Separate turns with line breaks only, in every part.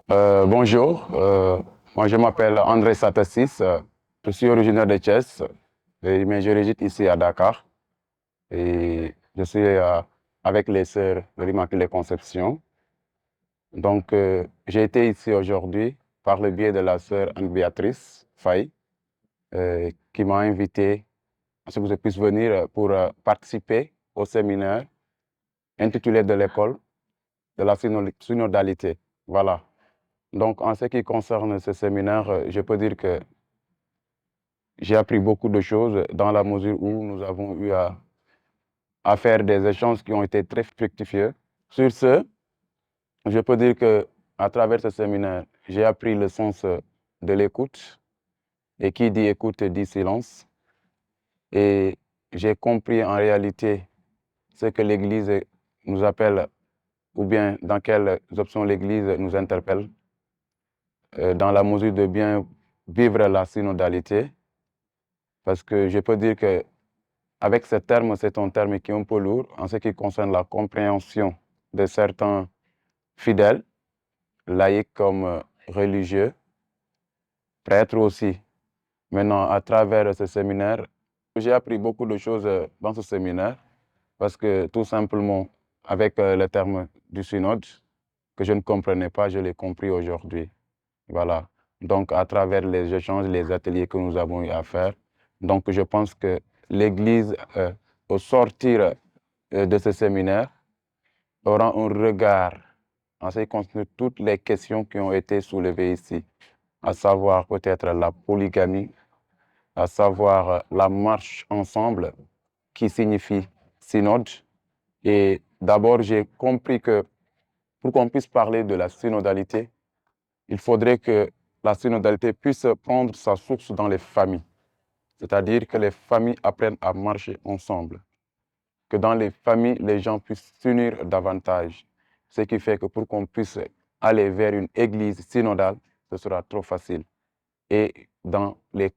Bonjour, moi je m'appelle André Satassis, je suis originaire de Thiès, mais je réside ici à Dakar et je suis avec les sœurs de l'Immaculée Conception. Donc j'ai été ici aujourd'hui par le biais de la sœur Anne-Béatrice Faye qui m'a invité à ce que je puisse venir pour participer au séminaire intitulé de l'école de la synodalité. Voilà. Donc, en ce qui concerne ce séminaire, je peux dire que j'ai appris beaucoup de choses dans la mesure où nous avons eu à faire des échanges qui ont été très fructueux. Sur ce, je peux dire que à travers ce séminaire, j'ai appris le sens de l'écoute. Et qui dit écoute dit silence. Et j'ai compris en réalité ce que l'Église nous appelle ou bien dans quelles options l'Église nous interpelle dans la mesure de bien vivre la synodalité. Parce que je peux dire que avec ce terme, c'est un terme qui est un peu lourd en ce qui concerne la compréhension de certains fidèles, laïcs comme religieux, prêtres aussi. Maintenant, à travers ce séminaire, j'ai appris beaucoup de choses dans ce séminaire parce que tout simplement, avec le terme du synode, que je ne comprenais pas, je l'ai compris aujourd'hui. Voilà. Donc, à travers les échanges, les ateliers que nous avons eu à faire, donc je pense que l'Église, au sortir de ce séminaire, aura un regard en ce qui concerne toutes les questions qui ont été soulevées ici, à savoir peut-être la polygamie, à savoir la marche ensemble, qui signifie synode. Et d'abord, j'ai compris que pour qu'on puisse parler de la synodalité, il faudrait que la synodalité puisse prendre sa source dans les familles. C'est-à-dire que les familles apprennent à marcher ensemble. Que dans les familles, les gens puissent s'unir davantage. Ce qui fait que pour qu'on puisse aller vers une église synodale, ce sera trop facile. Et dans les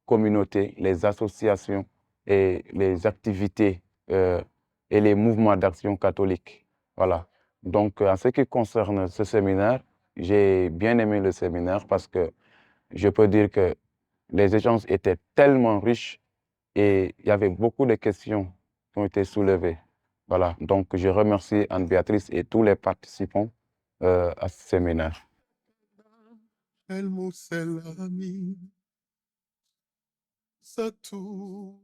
communautés, les associations et les activités et les mouvements d'action catholique. Voilà. Donc, en ce qui concerne ce séminaire, j'ai bien aimé le séminaire parce que je peux dire que les échanges étaient tellement riches et il y avait beaucoup de questions qui ont été soulevées. Voilà. Donc, je remercie Anne-Béatrice et tous les participants à ce séminaire.
المسلمين ستور